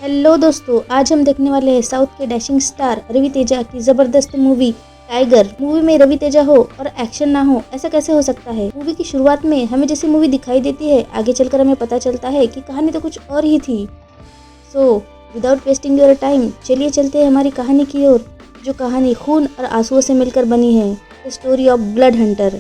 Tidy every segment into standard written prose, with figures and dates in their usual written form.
Hello दोस्तों, आज हम देखने वाले हैं साउथ के डैशिंग स्टार रवि तेजा की ज़बरदस्त मूवी टाइगर। मूवी में रवि तेजा हो और एक्शन ना हो, ऐसा कैसे हो सकता है। मूवी की शुरुआत में हमें जैसी मूवी दिखाई देती है, आगे चलकर हमें पता चलता है कि कहानी तो कुछ और ही थी। So without wasting your time, चलिए चलते हैं हमारी कहानी की ओर, जो कहानी खून और आंसुओं से मिलकर बनी है। The story of blood Hunter.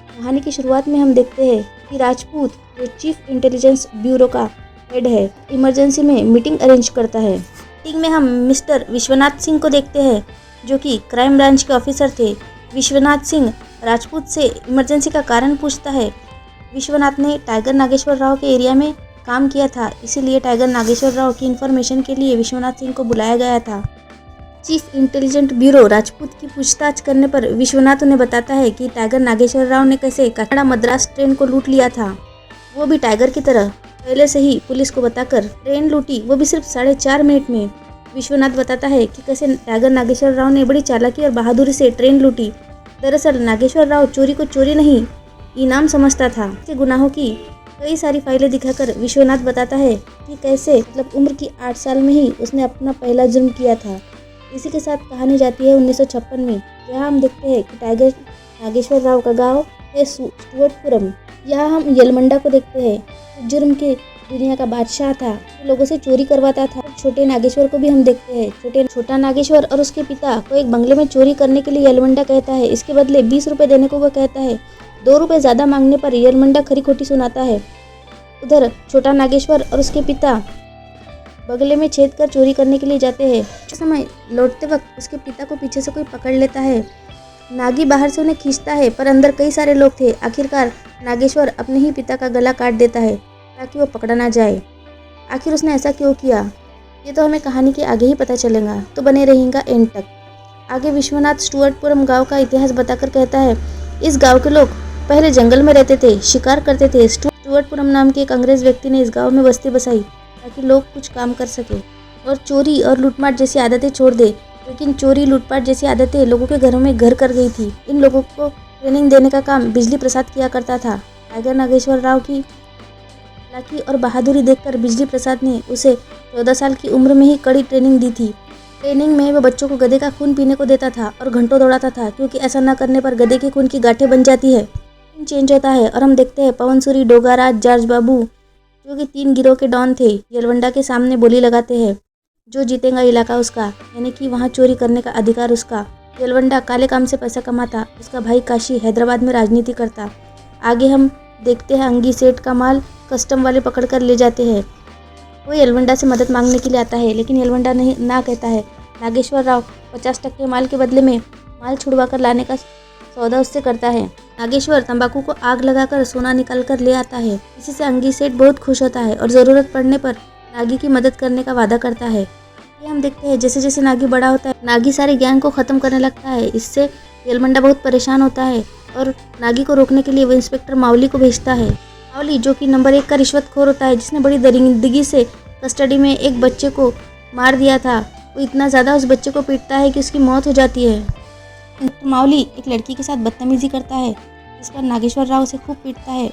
कहानी की शुरुआत में हम देखते हैं कि राजपूत, जो चीफ इंटेलिजेंस ब्यूरो का हेड है, इमरजेंसी में मीटिंग अरेंज करता है। मीटिंग में हम मिस्टर विश्वनाथ सिंह को देखते हैं, जो कि क्राइम ब्रांच के ऑफिसर थे। विश्वनाथ सिंह राजपूत से इमरजेंसी का कारण पूछता है। विश्वनाथ ने टाइगर नागेश्वर राव के एरिया में काम किया था, इसीलिए टाइगर नागेश्वर राव की इन्फॉर्मेशन के लिए विश्वनाथ सिंह को बुलाया गया था। चीफ इंटेलिजेंट ब्यूरो राजपूत की पूछताछ करने पर विश्वनाथ उन्हें बताता है कि टाइगर नागेश्वर राव ने कैसे कानाडा मद्रास ट्रेन को लूट लिया था, वो भी टाइगर की तरह पहले से ही पुलिस को बताकर ट्रेन लूटी, वो भी सिर्फ 4.5 मिनट में। विश्वनाथ बताता है कि कैसे टाइगर नागेश्वर राव ने बड़ी चालाकी और बहादुरी से ट्रेन लूटी। दरअसल नागेश्वर राव चोरी को चोरी नहीं, इनाम समझता था। उसके गुनाहों की कई सारी फाइलें दिखाकर विश्वनाथ बताता है कि कैसे उम्र की 8 साल में ही उसने अपना पहला जुर्म किया था। इसी के साथ कहानी जाती है 1956 में, जहाँ हम देखते हैं कि टाइगर नागेश्वर राव का गांव है स्टुअर्टपुरम। यहाँ हम यलमंडा को देखते हैं, जुर्म के दुनिया का बादशाह था, जो लोगों से चोरी करवाता था। छोटे नागेश्वर को भी हम देखते हैं। छोटा नागेश्वर और उसके पिता को एक बंगले में चोरी करने के लिए यलमंडा कहता है। इसके बदले 20 रुपए देने को वो कहता है। 2 रुपए ज्यादा मांगने पर यलमंडा खरी खोटी सुनाता है। उधर छोटा नागेश्वर और उसके पिता बगले में छेद कर चोरी करने के लिए जाते हैं। उस समय लौटते वक्त उसके पिता को पीछे से कोई पकड़ लेता है। नागी बाहर से उन्हें खींचता है, पर अंदर कई सारे लोग थे। आखिरकार नागेश्वर अपने ही पिता का गला काट देता है ताकि वो पकड़ा ना जाए। आखिर उसने ऐसा क्यों किया, ये तो हमें कहानी के आगे ही पता चलेगा, तो बने रहेगा एंड तक। आगे विश्वनाथ स्टुअर्टपुरम गांव का इतिहास बताकर कहता है, इस गांव के लोग पहले जंगल में रहते थे, शिकार करते थे। स्टुअर्टपुरम नाम के एक अंग्रेज व्यक्ति ने इस गाँव में बस्ती बसाई ताकि लोग कुछ काम कर सके और चोरी और लूटमाट जैसी आदतें छोड़ दे। लेकिन चोरी लूटपाट जैसी आदतें लोगों के घरों में घर कर गई थी। इन लोगों को ट्रेनिंग देने का काम बिजली प्रसाद किया करता था। टाइगर नागेश्वर राव की चालाकी और बहादुरी देखकर बिजली प्रसाद ने उसे 14 साल की उम्र में ही कड़ी ट्रेनिंग दी थी। ट्रेनिंग में वह बच्चों को गधे का खून पीने को देता था और घंटों दौड़ाता था, क्योंकि ऐसा न करने पर गधे के खून की गांठें बन जाती है। चेंज होता है और हम देखते हैं पवन सूरी, डोगाराज, जॉर्ज बाबू, जो कि 3 गिरोह के डॉन थे, यलवंडा के सामने बोली लगाते हैं। जो जीतेगा इलाका उसका, यानी कि वहाँ चोरी करने का अधिकार उसका। यलवंडा काले काम से पैसा कमाता, उसका भाई काशी हैदराबाद में राजनीति करता। आगे हम देखते हैं अंगी सेठ का माल कस्टम वाले पकड़ कर ले जाते हैं। वो यलवंडा से मदद मांगने के लिए आता है, लेकिन यलवंडा नहीं ना कहता है। नागेश्वर राव 50% माल के बदले में माल छुड़वा कर लाने का सौदा उससे करता है। नागेश्वर तंबाकू को आग लगाकर सोना निकाल कर ले आता है। इसी से अंगी सेठ बहुत खुश होता है और ज़रूरत पड़ने पर नागी की मदद करने का वादा करता है। ये हम देखते हैं जैसे जैसे नागी बड़ा होता है, नागी सारे गैंग को ख़त्म करने लगता है। इससे यलमंडा बहुत परेशान होता है और नागी को रोकने के लिए वो इंस्पेक्टर मावली को भेजता है। मावली, जो कि नंबर 1 का रिश्वतखोर होता है, जिसने बड़ी दरिंदगी से कस्टडी में एक बच्चे को मार दिया था, वो इतना ज़्यादा उस बच्चे को पीटता है कि उसकी मौत हो जाती है। मावली एक लड़की के साथ बदतमीजी करता है, जिस पर नागेश्वर राव उसे खूब पीटता है।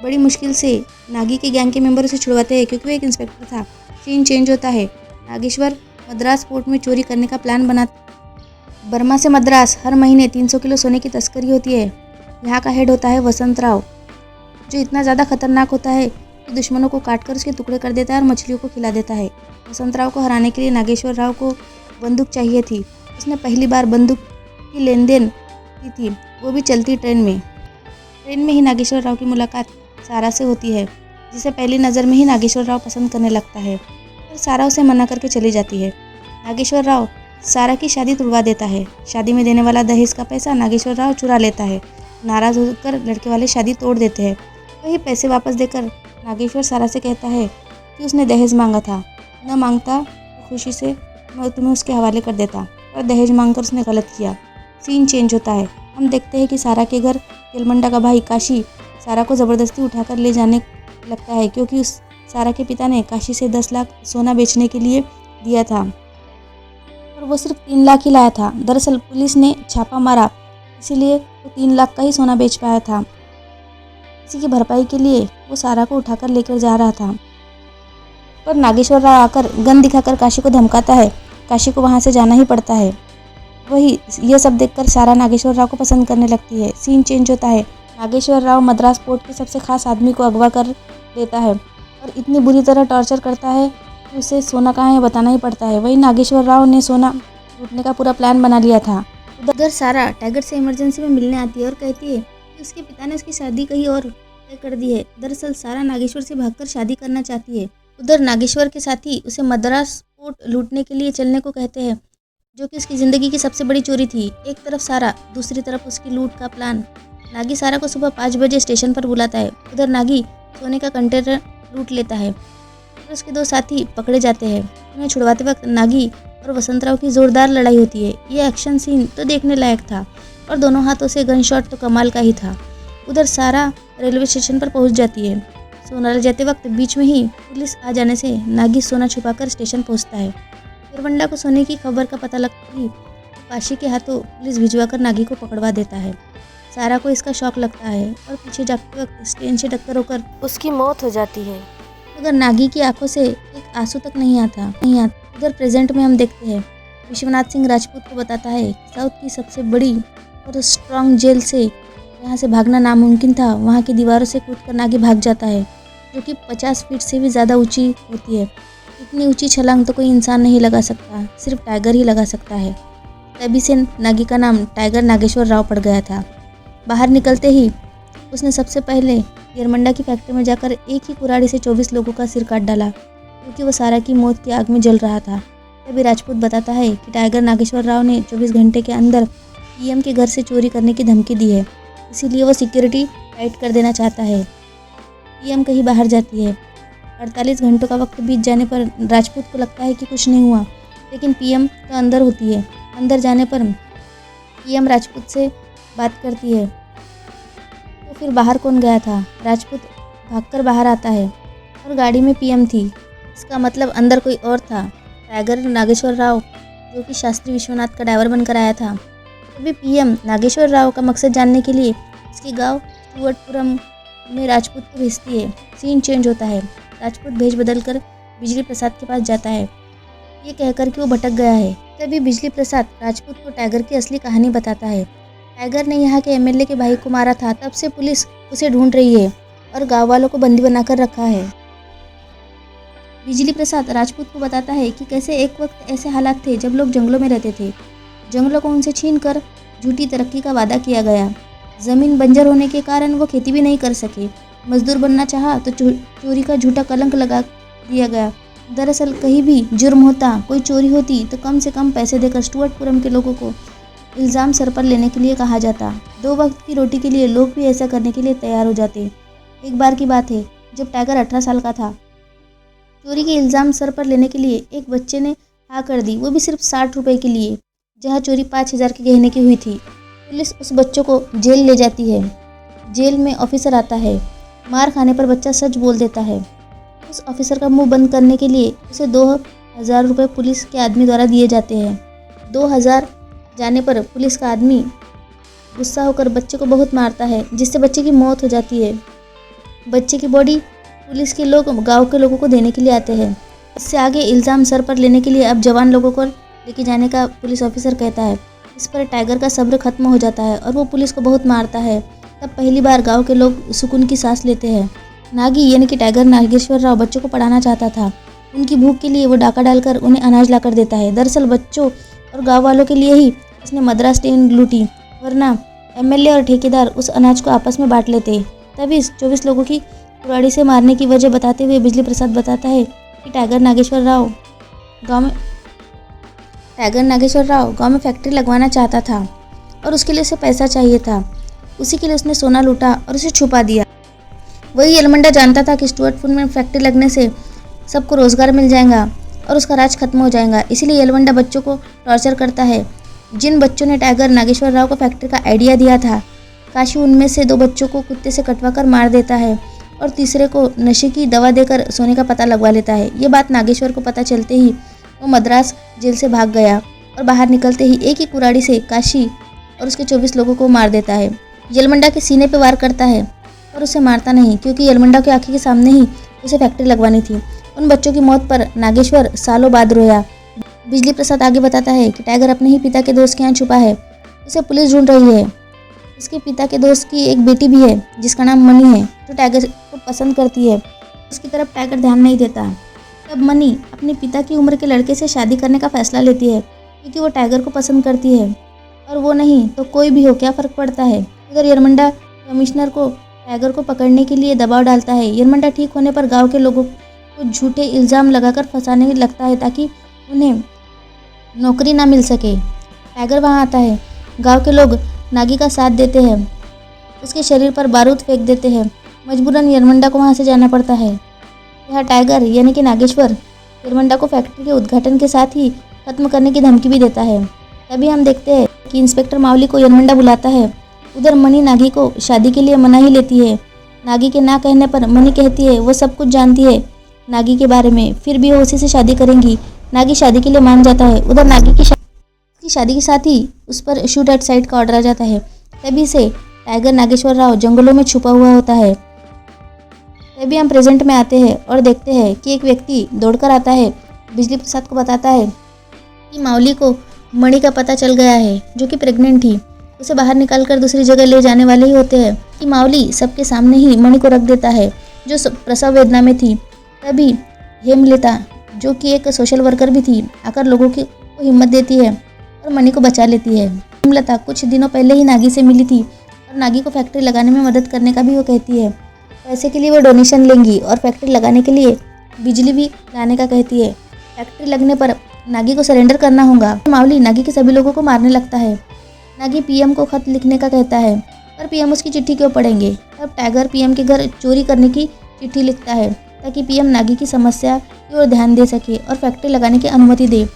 बड़ी मुश्किल से नागी के गैंग के मेंबर उसे छुड़वाते हैं, क्योंकि वो एक इंस्पेक्टर था। सीन चेंज होता है। नागेश्वर मद्रास पोर्ट में चोरी करने का प्लान बनाता। बर्मा से मद्रास हर महीने 300 किलो सोने की तस्करी होती है। यहाँ का हेड होता है वसंत राव, जो इतना ज़्यादा खतरनाक होता है कि दुश्मनों को काटकर उसके टुकड़े कर देता है और मछलियों को खिला देता है। वसंत राव को हराने के लिए नागेश्वर राव को बंदूक चाहिए थी। उसने पहली बार बंदूक की लेन देन की थी, वो भी चलती ट्रेन में। ट्रेन में ही नागेश्वर राव की मुलाकात सारा से होती है, जिसे पहली नज़र में ही नागेश्वर राव पसंद करने लगता है। फिर सारा उसे मना करके चली जाती है। नागेश्वर राव सारा की शादी तुड़वा देता है। शादी में देने वाला दहेज का पैसा नागेश्वर राव चुरा लेता है। नाराज़ होकर लड़के वाले शादी तोड़ देते हैं। वही पैसे वापस देकर नागेश्वर सारा से कहता है कि उसने दहेज मांगा था, न मांगता तो खुशी से मैं तुम्हें उसके हवाले कर देता, पर दहेज मांगकर उसने गलत किया। सीन चेंज होता है। हम देखते हैं कि सारा के घर यलमंडा का भाई काशी सारा को ज़बरदस्ती उठाकर ले जाने लगता है, क्योंकि उस सारा के पिता ने काशी से 10 लाख सोना बेचने के लिए दिया था और वो सिर्फ 3 लाख ही लाया था। दरअसल पुलिस ने छापा मारा, इसीलिए वो 3 लाख का ही सोना बेच पाया था। इसी की भरपाई के लिए वो सारा को उठाकर लेकर जा रहा था। पर नागेश्वर राव आकर गन दिखाकर काशी को धमकाता है। काशी को वहाँ से जाना ही पड़ता है। वही यह सब देखकर सारा नागेश्वर राव को पसंद करने लगती है। सीन चेंज होता है। नागेश्वर राव मद्रास पोर्ट के सबसे खास आदमी को अगवा कर लेता है और इतनी बुरी तरह टॉर्चर करता है कि उसे सोना कहाँ है बताना ही पड़ता है। वही नागेश्वर राव ने सोना लूटने का पूरा प्लान बना लिया था। उधर सारा टाइगर से इमरजेंसी में मिलने आती है और कहती है कि उसके पिता ने उसकी शादी कहीं और तय कर दी है। दरअसल सारा नागेश्वर से भागकर शादी करना चाहती है। उधर नागेश्वर के साथी उसे मद्रास पोर्ट लूटने के लिए चलने को कहते हैं, जो कि उसकी ज़िंदगी की सबसे बड़ी चोरी थी। एक तरफ सारा, दूसरी तरफ उसकी लूट का प्लान। नागी सारा को सुबह 5 बजे स्टेशन पर बुलाता है। उधर नागी सोने का कंटेनर लूट लेता है और उसके 2 साथी पकड़े जाते हैं। उन्हें छुड़वाते वक्त नागी और वसंतराव की जोरदार लड़ाई होती है। ये एक्शन सीन तो देखने लायक था और दोनों हाथों से गन शॉट तो कमाल का ही था। उधर सारा रेलवे स्टेशन पर पहुंच जाती है। सोना ले जाते वक्त बीच में ही पुलिस आ जाने से नागी सोना छुपाकर स्टेशन पहुंचता है। येरवंडा को सोने की खबर का पता लगता ही काशी के हाथों पुलिस भिजवाकर नागी को पकड़वा देता है। सारा को इसका शौक लगता है और पीछे जाते वक्त ट्रेन से टक्कर होकर उसकी मौत हो जाती है, मगर नागी की आंखों से एक आंसू तक नहीं आता। उधर प्रेजेंट में हम देखते हैं विश्वनाथ सिंह राजपूत को बताता है कि साउथ की सबसे बड़ी और स्ट्रॉन्ग जेल से यहाँ से भागना नामुमकिन था। वहाँ की दीवारों से कूदकर नागी भाग जाता है, जो कि 50 फीट से भी ज़्यादा ऊंची होती है। इतनी ऊंची छलांग तो कोई इंसान नहीं लगा सकता, सिर्फ टाइगर ही लगा सकता है। तभी से नागी का नाम टाइगर नागेश्वर राव पड़ गया था। बाहर निकलते ही उसने सबसे पहले येरवंडा की फैक्ट्री में जाकर एक ही कुराड़ी से 24 लोगों का सिर काट डाला, क्योंकि वो सारा की मौत की आग में जल रहा था। तभी राजपूत बताता है कि टाइगर नागेश्वर राव ने 24 घंटे के अंदर पीएम के घर से चोरी करने की धमकी दी है, इसीलिए वो सिक्योरिटी टाइट कर देना चाहता है। पीएम कहीं बाहर जाती है। 48 घंटों का वक्त बीत जाने पर राजपूत को लगता है कि कुछ नहीं हुआ, लेकिन पीएम तो अंदर होती है। अंदर जाने पर पीएम राजपूत से बात करती है। तो फिर बाहर कौन गया था? राजपूत भागकर बाहर आता है और गाड़ी में पीएम थी। इसका मतलब अंदर कोई और था, टाइगर नागेश्वर राव, जो कि शास्त्री विश्वनाथ का ड्राइवर बनकर आया था। तभी पीएम नागेश्वर राव का मकसद जानने के लिए उसके गांव स्टुअर्टपुरम में राजपूत को भेजती है। सीन चेंज होता है। राजपूत भेज बदलकर बिजली प्रसाद के पास जाता है, ये कहकर कि वो भटक गया है। तभी बिजली प्रसाद राजपूत को टाइगर की असली कहानी बताता है। टाइगर ने यहाँ के एमएलए के भाई को मारा था, तब से पुलिस उसे ढूंढ रही है और गाँव वालों को बंदी बनाकर रखा है। बिजली प्रसाद राजपूत को बताता है कि कैसे एक वक्त ऐसे हालात थे जब लोग जंगलों में रहते थे। जंगलों को उनसे छीनकर झूठी तरक्की का वादा किया गया। ज़मीन बंजर होने के कारण वो खेती भी नहीं कर सके। मजदूर बनना चाहा तो चोरी का झूठा कलंक लगा दिया गया। दरअसल कहीं भी जुर्म होता, कोई चोरी होती तो कम से कम पैसे देकर स्टुअर्टपुरम के लोगों को इल्ज़ाम सर पर लेने के लिए कहा जाता। 2 वक्त की रोटी के लिए लोग भी ऐसा करने के लिए तैयार हो जाते। एक बार की बात है जब टाइगर 18 साल का था। चोरी के इल्ज़ाम सर पर लेने के लिए एक बच्चे ने हाँ कर दी, वो भी सिर्फ 60 रुपये के लिए, जहाँ चोरी 5000 के गहने की हुई थी। पुलिस उस बच्चों को जेल ले जाती है। जेल में ऑफिसर आता है। मार खाने पर बच्चा सच बोल देता है। उस ऑफिसर का मुंह बंद करने के लिए उसे 2000 रुपये पुलिस के आदमी द्वारा दिए जाते हैं। 2000 जाने पर पुलिस का आदमी गुस्सा होकर बच्चे को बहुत मारता है, जिससे बच्चे की मौत हो जाती है। बच्चे की बॉडी पुलिस के लोग गांव के लोगों को देने के लिए आते हैं। इससे आगे इल्ज़ाम सर पर लेने के लिए अब जवान लोगों को लेके जाने का पुलिस ऑफिसर कहता है। इस पर टाइगर का सब्र खत्म हो जाता है और वो पुलिस को बहुत मारता है। तब पहली बार गांव के लोग सुकून की सांस लेते हैं। नागी यानी कि टाइगर नागेश्वर राव बच्चों को पढ़ाना चाहता था। उनकी भूख के लिए वो डाका डालकर उन्हें अनाज लाकर देता है। दरअसल बच्चों और गाँव वालों के लिए ही उसने मद्रास ट्रेन लूटी, वरना एमएलए और ठेकेदार उस अनाज को आपस में बांट लेते। तभी 24 लोगों की कुराड़ी से मारने की वजह बताते हुए बिजली प्रसाद बताता है कि टाइगर नागेश्वर राव गांव में फैक्ट्री लगवाना चाहता था और उसके लिए उसे पैसा चाहिए था। उसी के लिए उसने सोना लूटा और उसे छुपा दिया। वही येरवंडा जानता था कि स्टुअर्टपुरम में फैक्ट्री लगने से सबको रोजगार मिल जाएगा और उसका राज खत्म हो जाएगा। इसीलिए येरवंडा बच्चों को टॉर्चर करता है। जिन बच्चों ने टाइगर नागेश्वर राव को फैक्ट्री का आइडिया दिया था, काशी उनमें से 2 बच्चों को कुत्ते से कटवा कर मार देता है और तीसरे को नशे की दवा देकर सोने का पता लगवा लेता है। ये बात नागेश्वर को पता चलते ही वो मद्रास जेल से भाग गया और बाहर निकलते ही एक ही कुराड़ी से काशी और उसके 24 लोगों को मार देता है। येरवंडा के सीने पे वार करता है और उसे मारता नहीं, क्योंकि येरवंडा की आंखों के सामने ही उसे फैक्ट्री लगवानी थी उन बच्चों की मौत पर नागेश्वर सालों बाद रोया। बिजली प्रसाद आगे बताता है कि टाइगर अपने ही पिता के दोस्त के यहाँ छुपा है। उसे पुलिस ढूंढ रही है। उसके पिता के दोस्त की एक बेटी भी है जिसका नाम मनी है, जो टाइगर को पसंद करती है। उसकी तरफ टाइगर ध्यान नहीं देता। तब मनी अपने पिता की उम्र के लड़के से शादी करने का फैसला लेती है, क्योंकि वो टाइगर को पसंद करती है और वो नहीं तो कोई भी हो, क्या फ़र्क पड़ता है। उधर यरमंडा कमिश्नर को टाइगर को पकड़ने के लिए दबाव डालता है। यरमंडा ठीक होने पर गांव के लोगों को झूठे इल्ज़ाम लगाकर फंसाने लगता है ताकि उन्हें नौकरी ना मिल सके। टाइगर वहां आता है। गांव के लोग नागी का साथ देते हैं, उसके शरीर पर बारूद फेंक देते हैं। मजबूरन यरमंडा को वहां से जाना पड़ता है। यह टाइगर यानी कि नागेश्वर यरमंडा को फैक्ट्री के उद्घाटन के साथ ही खत्म करने की धमकी भी देता है। तभी हम देखते हैं कि इंस्पेक्टर मावली को यरमंडा बुलाता है। उधर मनी नागी को शादी के लिए मना ही लेती है। नागी के ना कहने पर मनी कहती है वो सब कुछ जानती है नागी के बारे में, फिर भी वो उसी से शादी करेंगी। नागी शादी के लिए मान जाता है। उधर नागी की शादी के साथ ही उस पर शूट एट साइट का ऑर्डर आ जाता है। तभी से टाइगर नागेश्वर राव जंगलों में छुपा हुआ होता है। तभी हम प्रेजेंट में आते हैं और देखते हैं कि एक व्यक्ति दौड़कर आता है। बिजली प्रसाद को बताता है कि मावली को मणि का पता चल गया है, जो कि प्रेग्नेंट थी। उसे बाहर निकालकर दूसरी जगह ले जाने वाले ही होते हैं कि मावली सबके सामने ही मणि को रख देता है, जो प्रसव वेदना में थी। तभी हेमलता, जो कि एक सोशल वर्कर भी थी, आकर लोगों को हिम्मत देती है और मणि को बचा लेती है। हेमलता कुछ दिनों पहले ही नागी से मिली थी और नागी को फैक्ट्री लगाने में मदद करने का भी वो कहती है। पैसे के लिए वो डोनेशन लेंगी और फैक्ट्री लगाने के लिए बिजली भी लाने का कहती है। फैक्ट्री लगने पर नागी को सरेंडर करना होगा। मावली नागी के सभी लोगों को मारने लगता है। नागी पीएम को खत लिखने का कहता है, पर पीएम उसकी चिट्ठी क्यों पढ़ेंगे। तब टाइगर पीएम के घर चोरी करने की चिट्ठी लिखता है ताकि पीएम नागी की समस्या की ओर ध्यान दे सके और फैक्ट्री लगाने की अनुमति दे।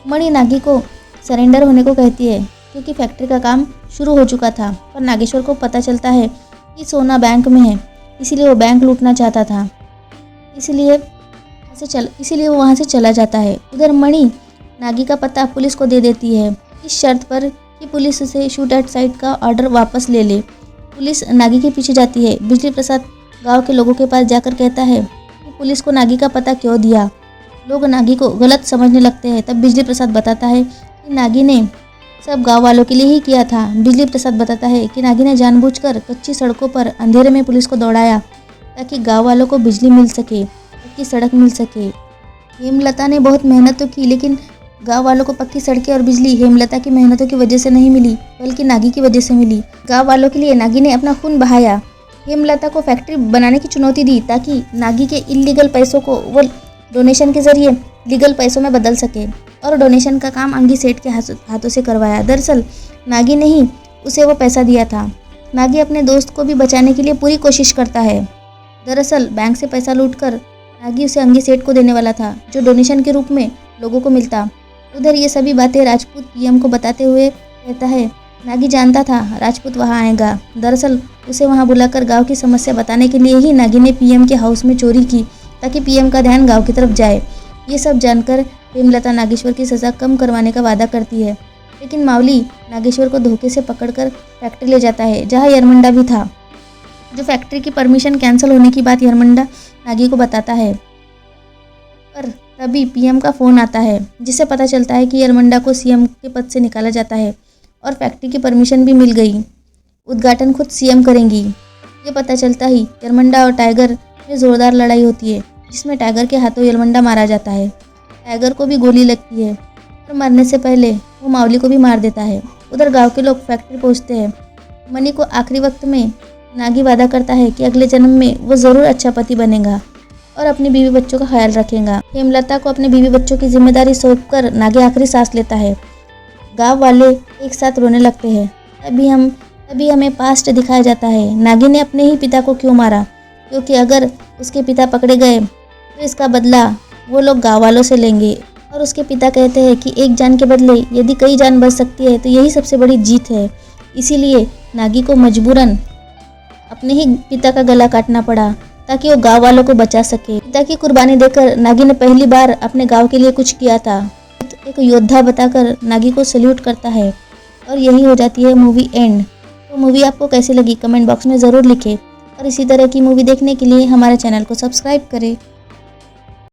मणि नागी को सरेंडर होने को कहती है क्योंकि फैक्ट्री का काम शुरू हो चुका था, पर नागेश्वर को पता चलता है कि सोना बैंक में है, इसीलिए वो बैंक लूटना चाहता था। इसीलिए वो वहाँ से चला जाता है। उधर मणि नागी का पता पुलिस को दे देती है, इस शर्त पर कि पुलिस उसे शूट एट साइट का ऑर्डर वापस ले ले। पुलिस नागी के पीछे जाती है। बिजली प्रसाद गांव के लोगों के पास जाकर कहता है कि पुलिस को नागी का पता क्यों दिया। लोग नागी को गलत समझने लगते हैं। तब बिजली प्रसाद बताता है कि नागी ने सब गांव वालों के लिए ही किया था। बिजली प्रसाद बताता है कि नागी ने जानबूझकर कच्ची सड़कों पर अंधेरे में पुलिस को दौड़ाया ताकि गांव वालों को बिजली मिल सके, पक्की सड़क मिल सके। हेमलता ने बहुत मेहनत तो की, लेकिन गांव वालों को पक्की सड़कें और बिजली हेमलता की मेहनतों की वजह से नहीं मिली, बल्कि नागी की वजह से मिली। गांव वालों के लिए नागी ने अपना खून बहाया। हेमलता को फैक्ट्री बनाने की चुनौती दी ताकि नागी के इलीगल पैसों को वो डोनेशन के जरिए लीगल पैसों में बदल सके, और डोनेशन का काम अंगी सेठ के हाथों से करवाया। दरअसल नागी ने ही उसे वो पैसा दिया था। नागी अपने दोस्त को भी बचाने के लिए पूरी कोशिश करता है। दरअसल बैंक से पैसा लूटकर नागी उसे अंगी सेठ को देने वाला था, जो डोनेशन के रूप में लोगों को मिलता। उधर ये सभी बातें राजपूत पीएम को बताते हुए कहता है, नागी जानता था राजपूत वहाँ आएगा। दरअसल उसे वहाँ बुलाकर गांव की समस्या बताने के लिए ही नागी ने पीएम के हाउस में चोरी की, ताकि पीएम का ध्यान गांव की तरफ जाए। ये सब जानकर हेमलता नागेश्वर की सज़ा कम करवाने का वादा करती है, लेकिन मावली नागेश्वर को धोखे से पकड़कर फैक्ट्री ले जाता है, जहाँ यरमंडा भी था, जो फैक्ट्री की परमिशन कैंसिल होने की बात यरमंडा नागी को बताता है। पर तभी पीएम का फ़ोन आता है, जिससे पता चलता है कि यरमंडा को सीएम के पद से निकाला जाता है और फैक्ट्री की परमिशन भी मिल गई। उद्घाटन खुद सीएम करेंगी। ये पता चलता ही यरमंडा और टाइगर में ज़ोरदार लड़ाई होती है, जिसमें टाइगर के हाथों यरमंडा मारा जाता है। टाइगर को भी गोली लगती है और मरने से पहले वो मावली को भी मार देता है। उधर गांव के लोग फैक्ट्री पहुंचते हैं। मनी को आखिरी वक्त में नागी वादा करता है कि अगले जन्म में वो ज़रूर अच्छा पति बनेगा और अपनी बीवी बच्चों का ख्याल रखेगा। हेमलता को अपने बीवी बच्चों की जिम्मेदारी सौंपकर नागी आखिरी सांस लेता है। गांव वाले एक साथ रोने लगते हैं। तभी हमें पास्ट दिखाया जाता है। नागी ने अपने ही पिता को क्यों मारा, क्योंकि अगर उसके पिता पकड़े गए तो इसका बदला वो लोग गाँव वालों से लेंगे। और उसके पिता कहते हैं कि एक जान के बदले यदि कई जान बच सकती है तो यही सबसे बड़ी जीत है। इसीलिए नागी को मजबूरन अपने ही पिता का गला काटना पड़ा ताकि वो गांव वालों को बचा सके। पिता की कुर्बानी देकर नागी ने पहली बार अपने गांव के लिए कुछ किया था। एक योद्धा बताकर नागी को सल्यूट करता है और यही हो जाती है मूवी एंड। तो मूवी आपको कैसी लगी कमेंट बॉक्स में ज़रूर लिखें और इसी तरह की मूवी देखने के लिए हमारे चैनल को सब्सक्राइब करें।